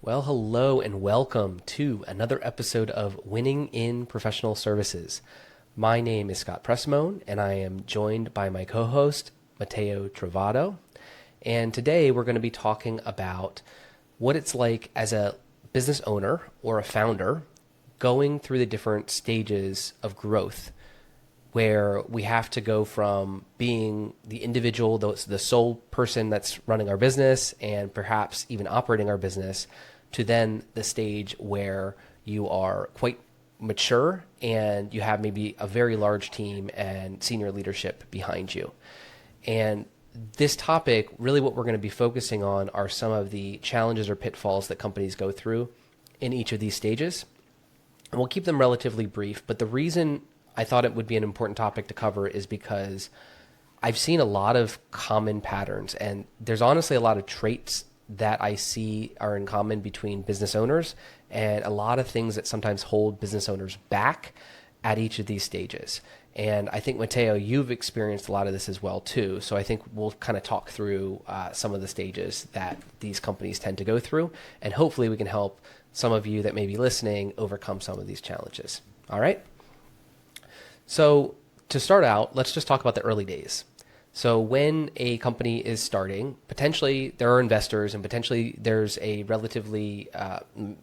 Well, hello and welcome to another episode of Winning in Professional Services. My name is Scott Pressimone, and I am joined by my co-host, Matteo Trovato. And today we're going to be talking about what it's like as a business owner or a founder going through the different stages of growth, where we have to go from being the individual, the sole person that's running our business and perhaps even operating our business, to then the stage where you are quite mature and you have maybe a very large team and senior leadership behind you. And this topic, really what we're going to be focusing on are some of the challenges or pitfalls that companies go through in each of these stages. And we'll keep them relatively brief, but the reason I thought it would be an important topic to cover is because I've seen a lot of common patterns, and there's honestly a lot of traits that I see are in common between business owners and a lot of things that sometimes hold business owners back at each of these stages. And I think, Matteo, you've experienced a lot of this as well, too. So I think we'll kind of talk through some of the stages that these companies tend to go through, and hopefully we can help some of you that may be listening overcome some of these challenges. All right? So to start out, let's just talk about the early days. So when a company is starting, potentially there are investors and potentially there's a relatively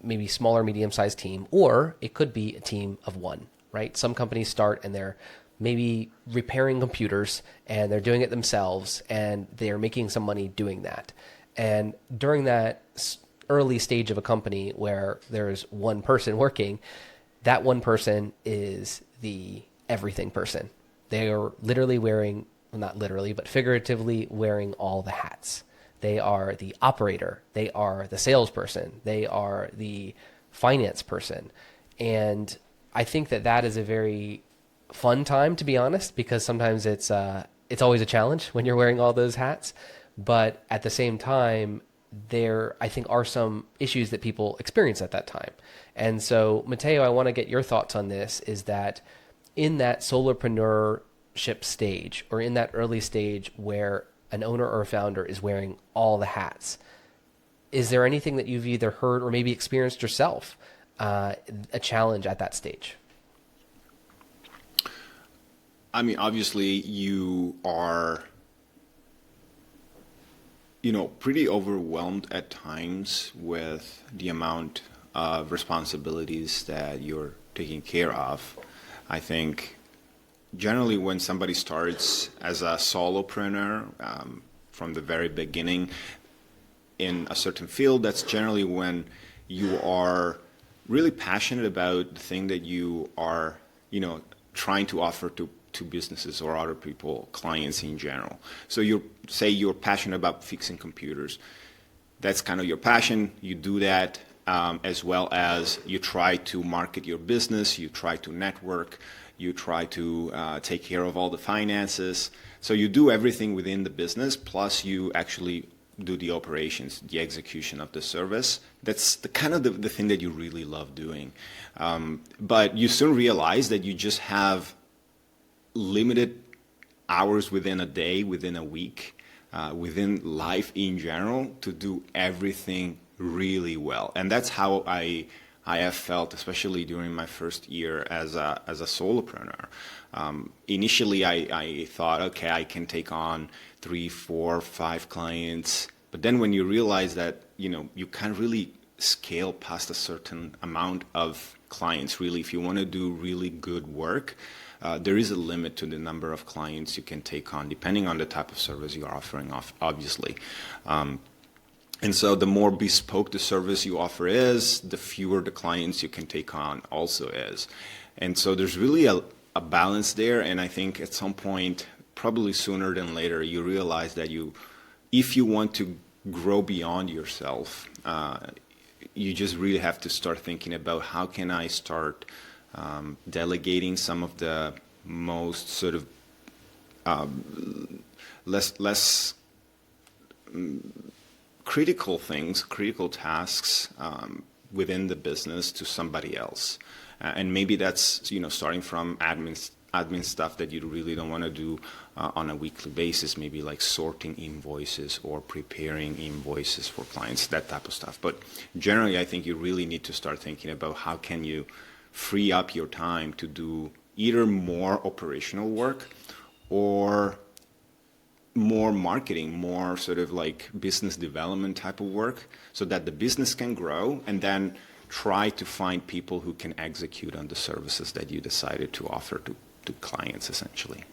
maybe smaller, medium-sized team, or it could be a team of one, right? Some companies start and they're maybe repairing computers and they're doing it themselves and they're making some money doing that. And during that early stage of a company where there's one person working, that one person is the everything person. They are literally wearing, well, not literally, but figuratively wearing all the hats. They are the operator. They are the salesperson. They are the finance person. And I think that that is a very fun time, to be honest, because sometimes it's always a challenge when you're wearing all those hats. But at the same time, there, I think, are some issues that people experience at that time. And so, Matteo, I want to get your thoughts on this, is that in that solopreneurship stage, or in that early stage where an owner or a founder is wearing all the hats, is there anything that you've either heard or maybe experienced yourself, a challenge at that stage? I mean, obviously you are, pretty overwhelmed at times with the amount of responsibilities that you're taking care of. I think generally when somebody starts as a solopreneur, from the very beginning in a certain field, that's generally when you are really passionate about the thing that you are, trying to offer to businesses or other people, clients in general. So you're passionate about fixing computers. That's kind of your passion. You do that. As well as you try to market your business, you try to network, you try to take care of all the finances. So you do everything within the business, plus you actually do the operations, the execution of the service. That's the kind of the thing that you really love doing. But you soon realize that you just have limited hours within a day, within a week, within life in general, to do everything really well. And that's how I have felt, especially during my first year as a solopreneur. Initially, I thought, okay, I can take on 3, 4, 5 clients. But then when you realize that, you can't really scale past a certain amount of clients, really, if you want to do really good work, there is a limit to the number of clients you can take on, depending on the type of service you're offering, obviously. And so the more bespoke the service you offer is, the fewer the clients you can take on also is. And so there's really a balance there. And I think at some point, probably sooner than later, you realize that if you want to grow beyond yourself, you just really have to start thinking about how can I start delegating some of the most sort of less critical things, critical tasks within the business to somebody else. And maybe that's, starting from admin stuff that you really don't want to do on a weekly basis, maybe like sorting invoices or preparing invoices for clients, that type of stuff. But generally, I think you really need to start thinking about how can you free up your time to do either more operational work or more marketing, more sort of like business development type of work, so that the business can grow, and then try to find people who can execute on the services that you decided to offer to clients, essentially.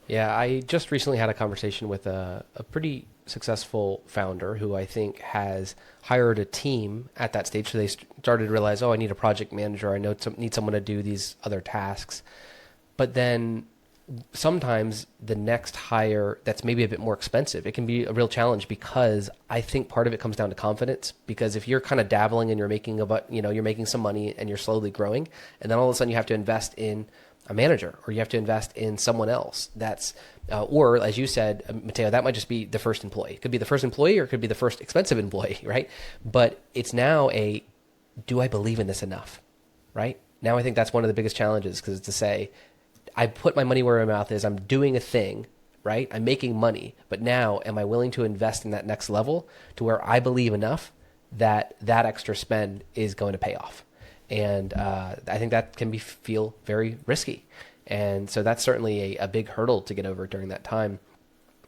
Yeah, I just recently had a conversation with a pretty successful founder who I think has hired a team at that stage. So they started to realize, oh, I need a project manager. I need someone to do these other tasks. But then sometimes the next hire that's maybe a bit more expensive, it can be a real challenge, because I think part of it comes down to confidence. Because if you're kind of dabbling and you're making you're making some money and you're slowly growing, and then all of a sudden you have to invest in a manager, or you have to invest in someone else that's, or as you said, Matteo, that might just be the first employee. It could be the first employee, or it could be the first expensive employee, right? But it's now do I believe in this enough, right? Now I think that's one of the biggest challenges, because it's to say, I put my money where my mouth is. I'm doing a thing, right? I'm making money. But now, am I willing to invest in that next level to where I believe enough that that extra spend is going to pay off? And I think that can feel very risky. And so that's certainly a big hurdle to get over during that time.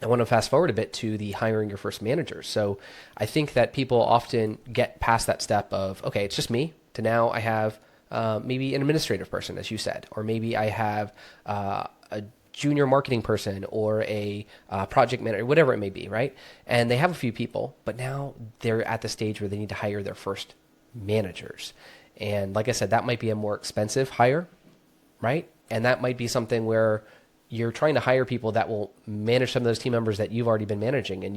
I want to fast forward a bit to the hiring your first manager. So I think that people often get past that step of, okay, it's just me, to now I have maybe an administrative person, as you said, or maybe I have a junior marketing person or a project manager, whatever it may be, right? And they have a few people, but now they're at the stage where they need to hire their first managers. And like I said, that might be a more expensive hire, right? And that might be something where you're trying to hire people that will manage some of those team members that you've already been managing, and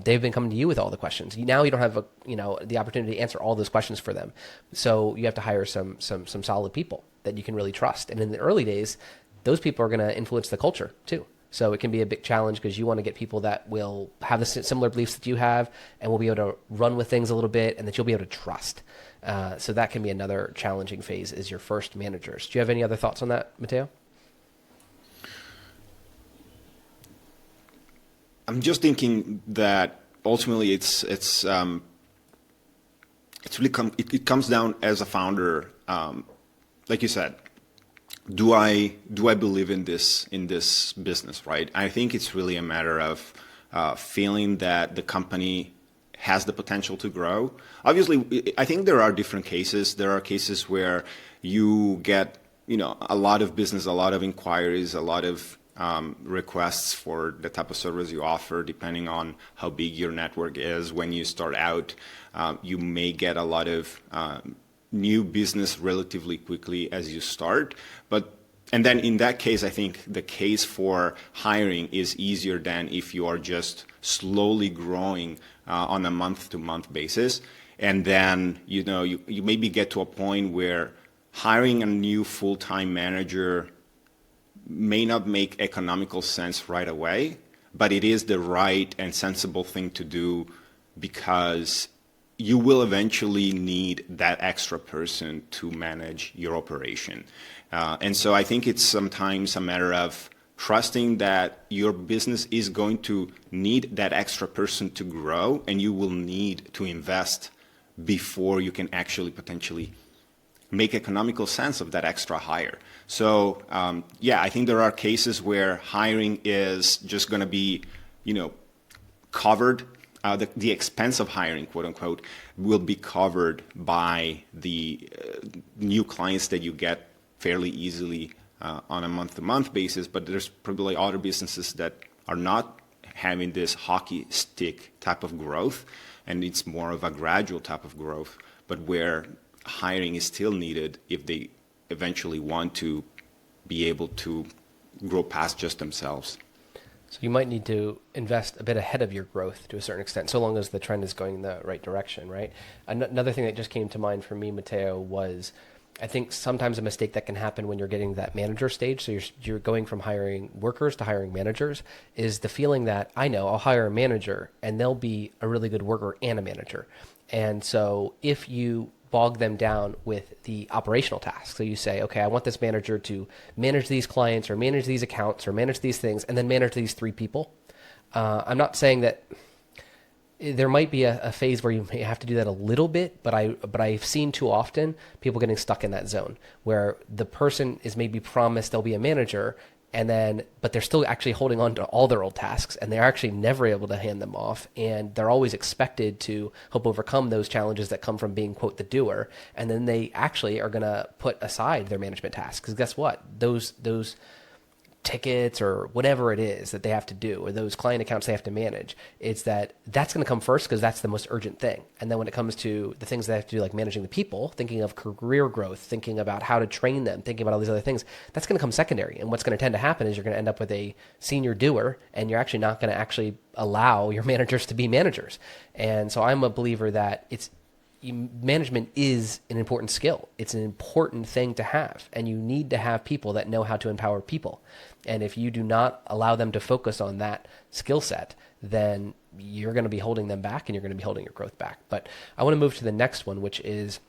they've been coming to you with all the questions. Now you don't have the opportunity to answer all those questions for them. So you have to hire some solid people that you can really trust. And in the early days, those people are going to influence the culture too. So it can be a big challenge, because you want to get people that will have the similar beliefs that you have, and will be able to run with things a little bit, and that you'll be able to trust. So that can be another challenging phase, is your first managers. Do you have any other thoughts on that, Matteo? I'm just thinking that ultimately it comes down as a founder, like you said. Do I believe in this business, right? I think it's really a matter of feeling that the company has the potential to grow. Obviously, I think there are different cases. There are cases where you get a lot of business, a lot of inquiries, a lot of requests for the type of service you offer, depending on how big your network is. When you start out, you may get a lot of new business relatively quickly as you start. And then in that case, I think the case for hiring is easier than if you are just slowly growing on a month-to-month basis. And then, you maybe get to a point where hiring a new full-time manager may not make economical sense right away, but it is the right and sensible thing to do, because you will eventually need that extra person to manage your operation. And so I think it's sometimes a matter of trusting that your business is going to need that extra person to grow, and you will need to invest before you can actually potentially make economical sense of that extra hire. So I think there are cases where hiring is just going to be, covered. The expense of hiring, quote unquote, will be covered by the new clients that you get fairly easily on a month-to-month basis. But there's probably other businesses that are not having this hockey stick type of growth, and it's more of a gradual type of growth, but where hiring is still needed if they eventually want to be able to grow past just themselves. So you might need to invest a bit ahead of your growth to a certain extent, so long as the trend is going in the right direction, right? Another thing that just came to mind for me, Matteo, was I think sometimes a mistake that can happen when you're getting that manager stage, so you're going from hiring workers to hiring managers, is the feeling that, I know, I'll hire a manager and they'll be a really good worker and a manager. And so if you bog them down with the operational tasks. So you say, okay, I want this manager to manage these clients or manage these accounts or manage these things and then manage these 3 people. I'm not saying that there might be a phase where you may have to do that a little bit, but I've seen too often people getting stuck in that zone where the person is maybe promised they'll be a manager but they're still actually holding on to all their old tasks and they're actually never able to hand them off. And they're always expected to help overcome those challenges that come from being, quote, the doer. And then they actually are going to put aside their management tasks. Because guess what? Those tickets or whatever it is that they have to do, or those client accounts they have to manage, that's going to come first because that's the most urgent thing. And then when it comes to the things they have to do, like managing the people, thinking of career growth, thinking about how to train them, thinking about all these other things, that's going to come secondary. And what's going to tend to happen is you're going to end up with a senior doer, and you're actually not going to actually allow your managers to be managers. And so I'm a believer that management is an important skill. It's an important thing to have, and you need to have people that know how to empower people. And if you do not allow them to focus on that skill set, then you're going to be holding them back and you're going to be holding your growth back. But I want to move to the next one, which is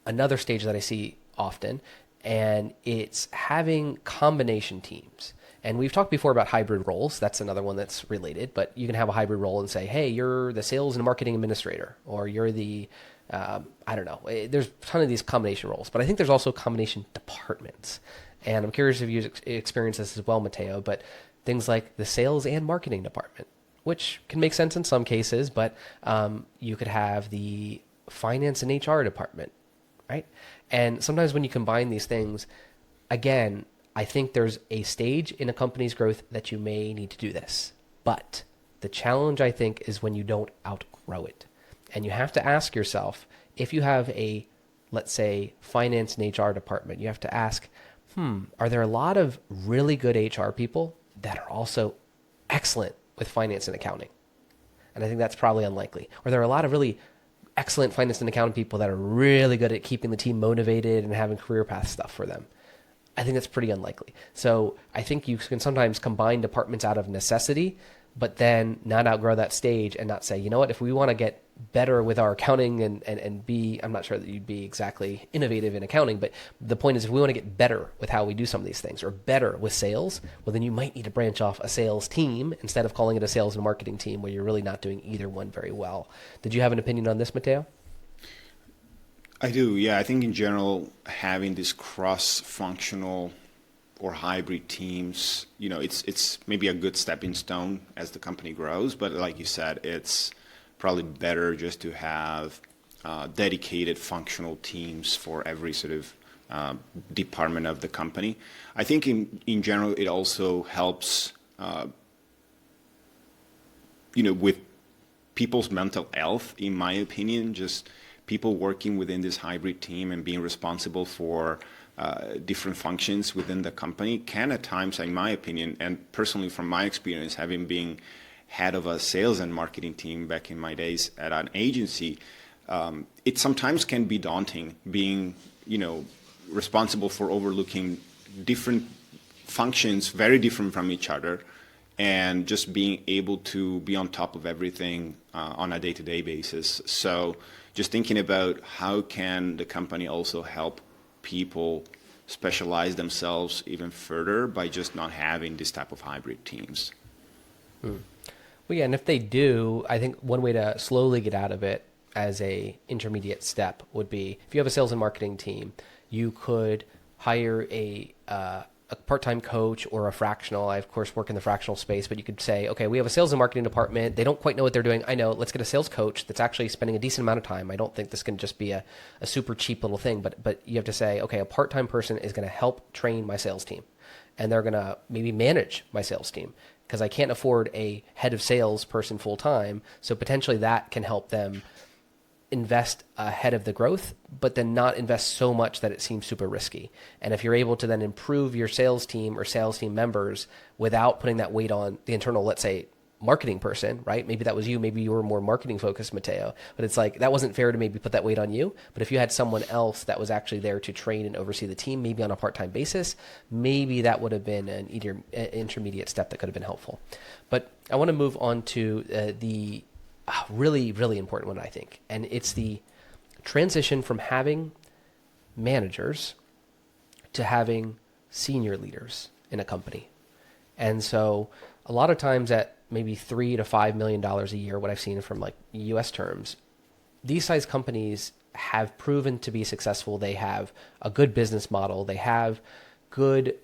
another stage that I see often, and it's having combination teams. And we've talked before about hybrid roles. That's another one that's related, but you can have a hybrid role and say, hey, you're the sales and marketing administrator, or you're the, I don't know. There's a ton of these combination roles, but I think there's also combination departments. And I'm curious if you've experienced this as well, Matteo, but things like the sales and marketing department, which can make sense in some cases, but you could have the finance and HR department, right? And sometimes when you combine these things, again, I think there's a stage in a company's growth that you may need to do this. But the challenge, I think, is when you don't outgrow it. And you have to ask yourself, if you have a, let's say, finance and HR department, you have to ask, are there a lot of really good HR people that are also excellent with finance and accounting? And I think that's probably unlikely. Or there are a lot of really excellent finance and accounting people that are really good at keeping the team motivated and having career path stuff for them. I think that's pretty unlikely. So I think you can sometimes combine departments out of necessity, but then not outgrow that stage and not say, you know what, if we want to get better with our accounting and be, I'm not sure that you'd be exactly innovative in accounting, but the point is if we want to get better with how we do some of these things or better with sales, well, then you might need to branch off a sales team instead of calling it a sales and marketing team where you're really not doing either one very well. Did you have an opinion on this, Matteo? I do, yeah. I think in general, having these cross-functional or hybrid teams, it's maybe a good stepping stone as the company grows. But like you said, it's probably better just to have dedicated functional teams for every sort of department of the company. I think in general, it also helps, with people's mental health, in my opinion, just people working within this hybrid team and being responsible for different functions within the company can at times, in my opinion, and personally from my experience, having been head of a sales and marketing team back in my days at an agency, it sometimes can be daunting being, responsible for overlooking different functions, very different from each other, and just being able to be on top of everything on a day-to-day basis. So just thinking about how can the company also help people specialize themselves even further by just not having this type of hybrid teams. Well, yeah, and if they do, I think one way to slowly get out of it as a intermediate step would be, if you have a sales and marketing team, you could hire a part-time coach or a fractional. I, of course, work in the fractional space, but you could say, okay, we have a sales and marketing department. They don't quite know what they're doing. I know, let's get a sales coach that's actually spending a decent amount of time. I don't think this can just be a super cheap little thing, but you have to say, okay, a part-time person is going to help train my sales team, and they're going to maybe manage my sales team because I can't afford a head of sales person full-time. So potentially that can help them invest ahead of the growth, but then not invest so much that it seems super risky. And if you're able to then improve your sales team or sales team members without putting that weight on the internal, let's say, marketing person, right? Maybe that was you. Maybe you were more marketing focused, Matteo. But it's like, that wasn't fair to maybe put that weight on you. But if you had someone else that was actually there to train and oversee the team, maybe on a part-time basis, maybe that would have been an intermediate step that could have been helpful. But I want to move on to the really, really important one, I think. And it's the transition from having managers to having senior leaders in a company. And so a lot of times at maybe $3 to $5 million a year, what I've seen from like US terms, these size companies have proven to be successful. They have a good business model. They have good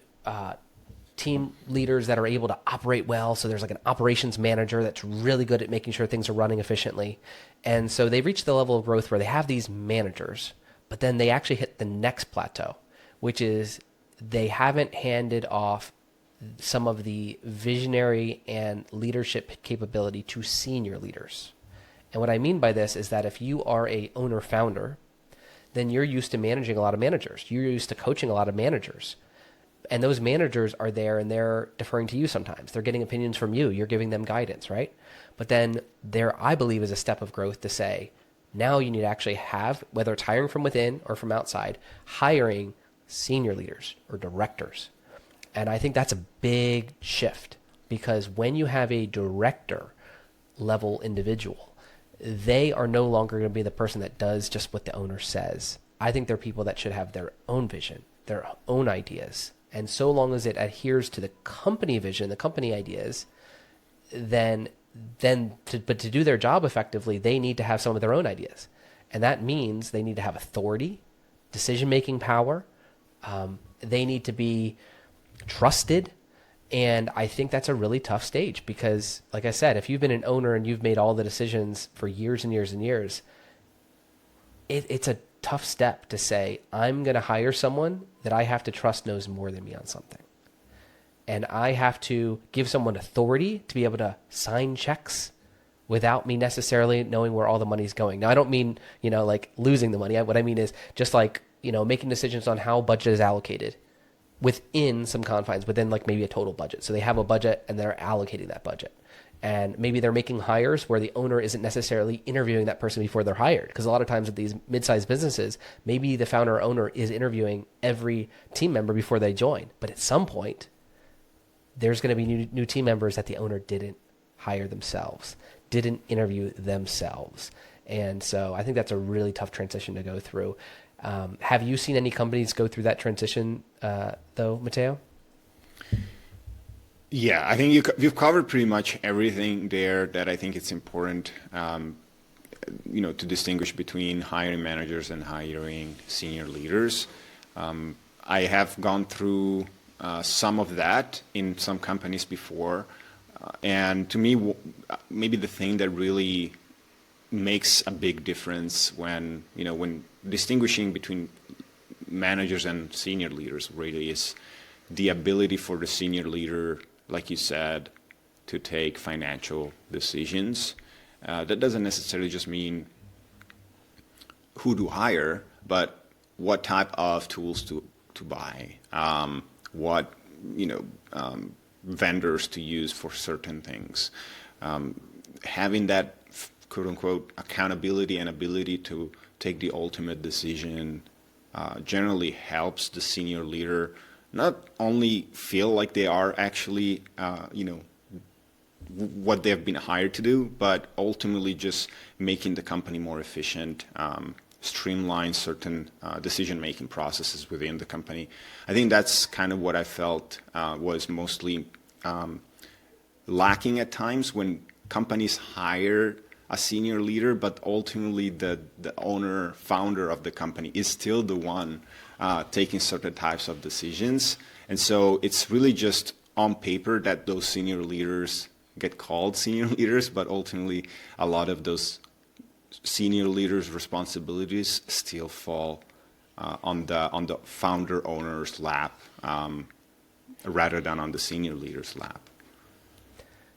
team leaders that are able to operate well. So there's like an operations manager that's really good at making sure things are running efficiently. And so they've reached the level of growth where they have these managers, but then they actually hit the next plateau, which is they haven't handed off some of the visionary and leadership capability to senior leaders. And what I mean by this is that if you are a owner founder, then you're used to managing a lot of managers. You're used to coaching a lot of managers. And those managers are there and they're deferring to you sometimes. They're getting opinions from you. You're giving them guidance, right? But then there, I believe, is a step of growth to say, now you need to actually have, whether it's hiring from within or from outside, hiring senior leaders or directors. And I think that's a big shift, because when you have a director level individual, they are no longer going to be the person that does just what the owner says. I think they're people that should have their own vision, their own ideas. And so long as it adheres to the company vision, the company ideas, but to do their job effectively, they need to have some of their own ideas. And that means they need to have authority, decision-making power. They need to be trusted. And I think that's a really tough stage because, like I said, if you've been an owner and you've made all the decisions for years and years and years, it's a tough step to say, I'm going to hire someone that I have to trust knows more than me on something. And I have to give someone authority to be able to sign checks without me necessarily knowing where all the money's going. Now, I don't mean, like losing the money. What I mean is just like, making decisions on how budget is allocated within some confines, within like maybe a total budget. So they have a budget and they're allocating that budget. And maybe they're making hires where the owner isn't necessarily interviewing that person before they're hired. Because a lot of times at these mid-sized businesses, maybe the founder or owner is interviewing every team member before they join. But at some point, there's going to be new team members that the owner didn't hire themselves, didn't interview themselves. And so I think that's a really tough transition to go through. Have you seen any companies go through that transition, though, Matteo? Yeah, I think you've covered pretty much everything there that I think it's important, to distinguish between hiring managers and hiring senior leaders. I have gone through some of that in some companies before, and to me, maybe the thing that really makes a big difference when distinguishing between managers and senior leaders really is the ability for the senior leader, like you said, to take financial decisions. That doesn't necessarily just mean who to hire, but what type of tools to buy, what vendors to use for certain things. Having that quote unquote accountability and ability to take the ultimate decision generally helps the senior leader not only feel like they are actually what they've been hired to do, but ultimately just making the company more efficient, streamline certain decision-making processes within the company. I think that's kind of what I felt was mostly lacking at times when companies hire a senior leader, but ultimately the owner, founder of the company is still the one taking certain types of decisions. And so it's really just on paper that those senior leaders get called senior leaders, but ultimately a lot of those senior leaders' responsibilities still fall on the founder owner's lap rather than on the senior leader's lap.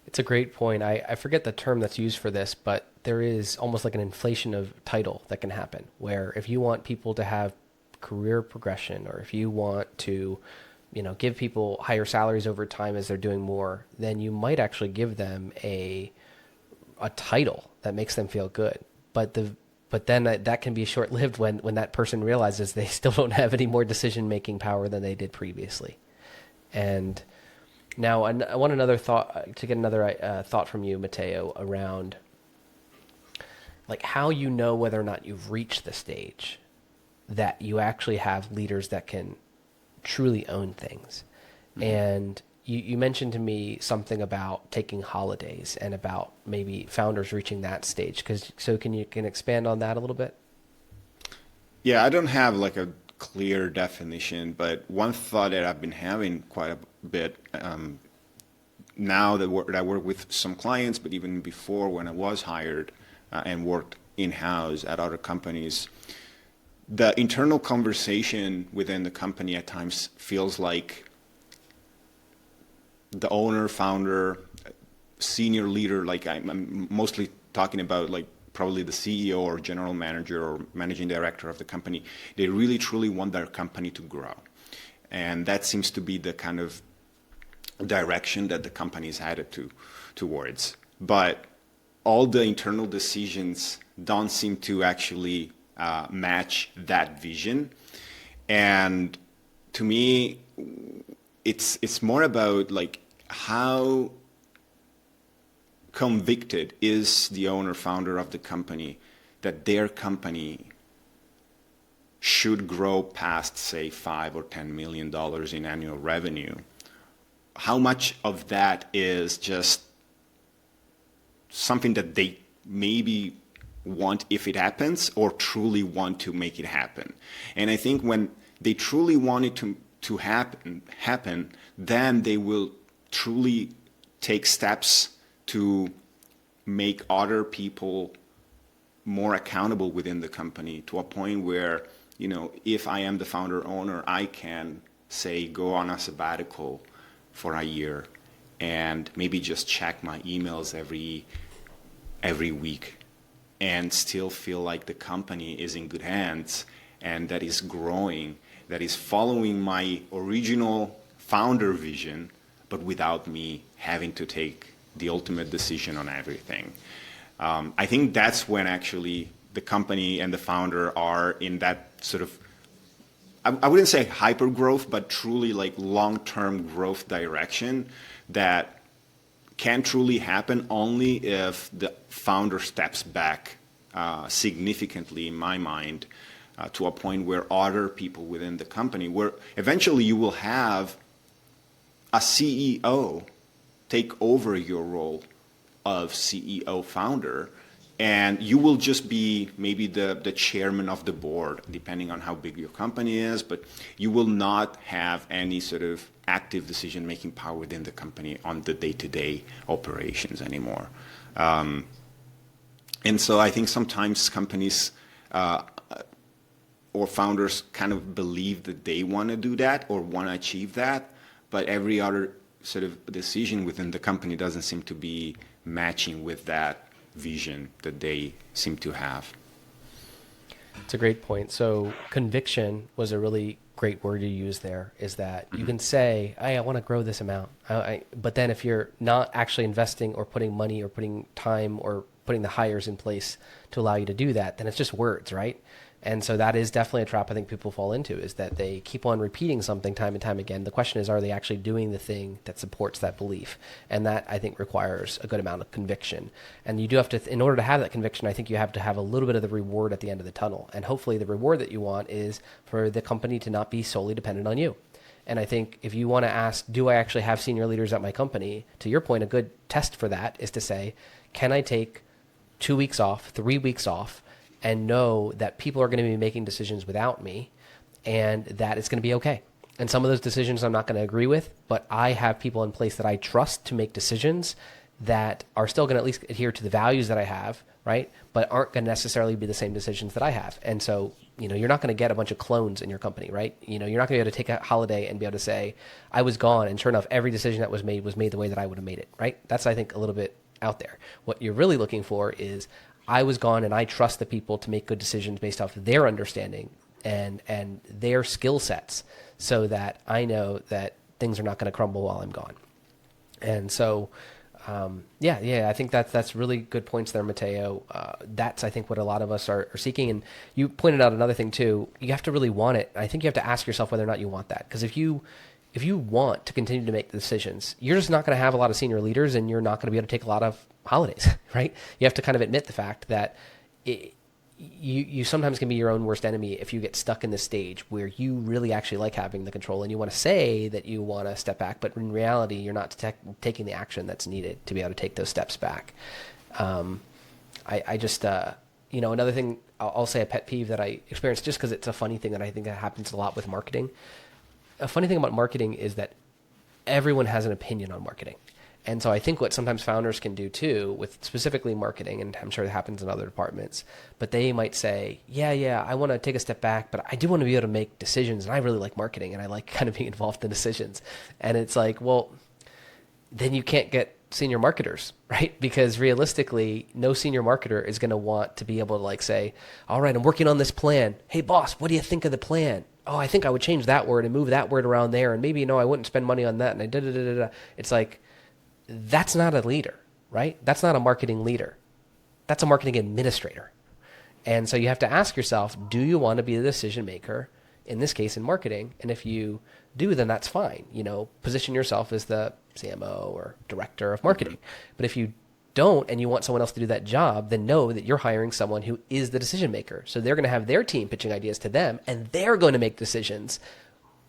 It's a great point. I forget the term that's used for this, but there is almost like an inflation of title that can happen, where if you want people to have career progression, or if you want to, give people higher salaries over time as they're doing more, then you might actually give them a title that makes them feel good. But then that can be short-lived when that person realizes they still don't have any more decision-making power than they did previously. And now I want another thought to get another thought from you, Matteo, around like how you know whether or not you've reached the stage that you actually have leaders that can truly own things. Mm-hmm. And you mentioned to me something about taking holidays and about maybe founders reaching that stage. So can you expand on that a little bit? Yeah, I don't have like a clear definition, but one thought that I've been having quite a bit now that I work with some clients, but even before when I was hired and worked in-house at other companies, the internal conversation within the company at times feels like the owner, founder, senior leader, like I'm mostly talking about like probably the CEO or general manager or managing director of the company, they really truly want their company to grow. And that seems to be the kind of direction that the company is headed towards. But all the internal decisions don't seem to actually match that vision. And to me, it's more about like how convicted is the owner founder of the company that their company should grow past, say, $5 or $10 million in annual revenue. How much of that is just something that they maybe want if it happens, or truly want to make it happen? And I think when they truly want it to happen, then they will truly take steps to make other people more accountable within the company, to a point where, you know, if I am the founder owner, I can say go on a sabbatical for a year and maybe just check my emails every week and still feel like the company is in good hands and that is growing, that is following my original founder vision, but without me having to take the ultimate decision on everything. I think that's when actually the company and the founder are in that sort of, I wouldn't say hyper growth, but truly like long-term growth direction that can truly happen only if the founder steps back significantly, in my mind, to a point where other people within the company, where eventually you will have a CEO take over your role of CEO founder, and you will just be maybe the chairman of the board, depending on how big your company is, but you will not have any sort of active decision-making power within the company on the day-to-day operations anymore. And so I think sometimes companies or founders kind of believe that they want to do that or want to achieve that, but every other sort of decision within the company doesn't seem to be matching with that vision that they seem to have. It's a great point. So conviction was a really great word you use there, is that you can say, hey, I want to grow this amount. But then if you're not actually investing or putting money or putting time or putting the hires in place to allow you to do that, then it's just words, right? And so that is definitely a trap I think people fall into, is that they keep on repeating something time and time again. The question is, are they actually doing the thing that supports that belief? And that, I think, requires a good amount of conviction. And you do have to, in order to have that conviction, I think you have to have a little bit of the reward at the end of the tunnel. And hopefully the reward that you want is for the company to not be solely dependent on you. And I think if you want to ask, do I actually have senior leaders at my company? To your point, a good test for that is to say, can I take 2 weeks off, 3 weeks off, and know that people are going to be making decisions without me, and that it's going to be okay. And some of those decisions I'm not going to agree with, but I have people in place that I trust to make decisions that are still going to at least adhere to the values that I have, right? But aren't going to necessarily be the same decisions that I have. And so, you know, you're not going to get a bunch of clones in your company, right? You know, you're not going to be able to take a holiday and be able to say, I was gone, and sure enough, every decision that was made the way that I would have made it, right? That's, I think, a little bit out there. What you're really looking for is, I was gone and I trust the people to make good decisions based off of their understanding and their skill sets, so that I know that things are not going to crumble while I'm gone. And so, I think that's really good points there, Matteo. That's, I think, what a lot of us are seeking. And you pointed out another thing too. You have to really want it. I think you have to ask yourself whether or not you want that. Because if you want to continue to make the decisions, you're just not going to have a lot of senior leaders, and you're not going to be able to take a lot of holidays, right? You have to kind of admit the fact that you sometimes can be your own worst enemy if you get stuck in this stage where you really actually like having the control and you want to say that you want to step back, but in reality, you're not taking the action that's needed to be able to take those steps back. I just, another thing I'll say, a pet peeve that I experienced, just because it's a funny thing that I think that happens a lot with marketing. A funny thing about marketing is that everyone has an opinion on marketing. And so I think what sometimes founders can do too, with specifically marketing, and I'm sure it happens in other departments, but they might say, yeah, I want to take a step back, but I do want to be able to make decisions, and I really like marketing, and I like kind of being involved in decisions. And it's like, well, then you can't get senior marketers, right? Because realistically, no senior marketer is going to want to be able to like say, all right, I'm working on this plan. Hey, boss, what do you think of the plan? Oh, I think I would change that word and move that word around there, and maybe, I wouldn't spend money on that, and I da-da-da-da-da. It's like, that's not a leader, right? That's not a marketing leader. That's a marketing administrator. And so you have to ask yourself, do you want to be the decision maker, in this case in marketing? And if you do, then that's fine. Position yourself as the CMO or director of marketing. But if you don't and you want someone else to do that job, then know that you're hiring someone who is the decision maker. So they're going to have their team pitching ideas to them, and they're going to make decisions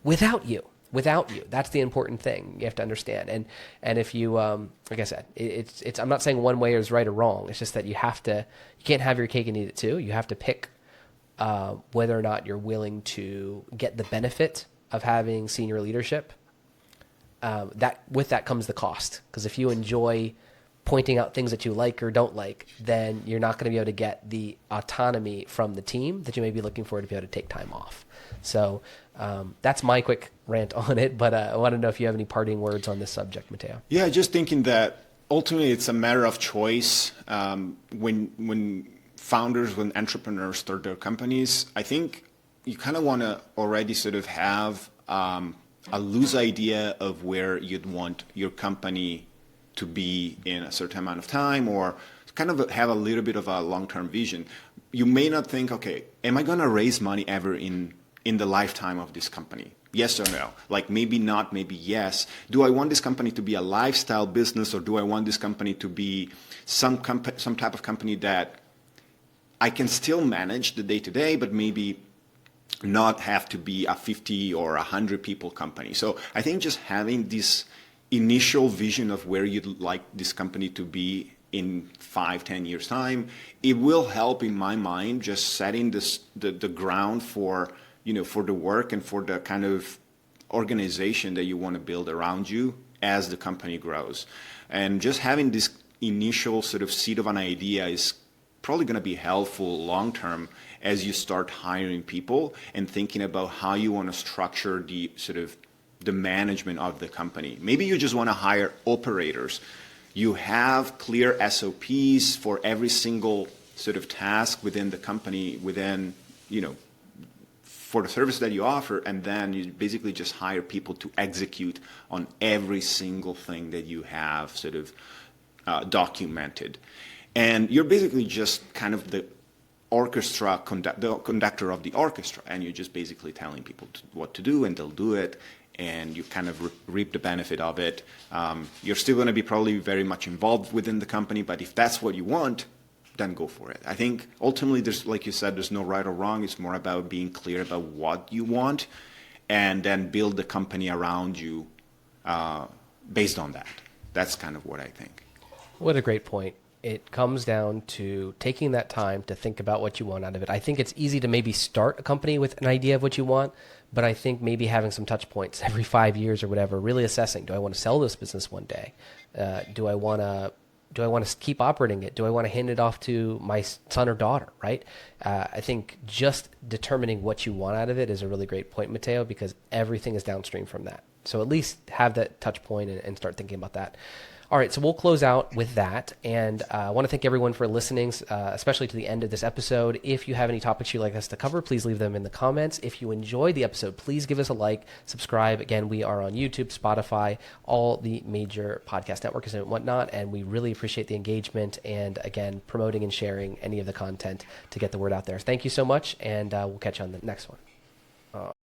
without you. That's the important thing you have to understand. And if you, like I said, it's I'm not saying one way is right or wrong. It's just that you can't have your cake and eat it too. You have to pick whether or not you're willing to get the benefit of having senior leadership. With that comes the cost. Because if you enjoy pointing out things that you like or don't like, then you're not going to be able to get the autonomy from the team that you may be looking for to be able to take time off. So that's my quick rant on it, but I want to know if you have any parting words on this subject, Matteo. Yeah, just thinking that ultimately it's a matter of choice. When founders, when entrepreneurs start their companies, I think you kind of want to already sort of have a loose idea of where you'd want your company to be in a certain amount of time, or kind of have a little bit of a long-term vision. You may not think, okay, am I going to raise money ever in the lifetime of this company? Yes or no? Like maybe not, maybe yes. Do I want this company to be a lifestyle business, or do I want this company to be some type of company that I can still manage the day-to-day, but maybe not have to be a 50 or 100 people company? So I think just having this initial vision of where you'd like this company to be in 5-10 years time, it will help, in my mind, just setting the ground for for the work and for the kind of organization that you want to build around you as the company grows. And just having this initial sort of seed of an idea is probably going to be helpful long term as you start hiring people and thinking about how you want to structure the sort of the management of the company. Maybe you just want to hire operators. You have clear SOPs for every single sort of task within the company, within, for the service that you offer, and then you basically just hire people to execute on every single thing that you have sort of documented. And you're basically just kind of the the conductor of the orchestra, and you're just basically telling people what to do, and they'll do it, and you kind of reap the benefit of it. You're still going to be probably very much involved within the company, but if that's what you want, then go for it. I think ultimately, there's, like you said, there's no right or wrong. It's more about being clear about what you want, and then build the company around you based on that. That's kind of what I think. What a great point. It comes down to taking that time to think about what you want out of it. I think it's easy to maybe start a company with an idea of what you want, but I think maybe having some touch points every 5 years or whatever, really assessing, do I want to sell this business one day? Do I want to keep operating it? Do I want to hand it off to my son or daughter, right? I think just determining what you want out of it is a really great point, Matteo, because everything is downstream from that. So at least have that touch point and start thinking about that. All right, so we'll close out with that, and I want to thank everyone for listening, especially to the end of this episode. If you have any topics you'd like us to cover, please leave them in the comments. If you enjoyed the episode, please give us a like, subscribe. Again, we are on YouTube, Spotify, all the major podcast networks and whatnot, and we really appreciate the engagement and, again, promoting and sharing any of the content to get the word out there. Thank you so much, and we'll catch you on the next one.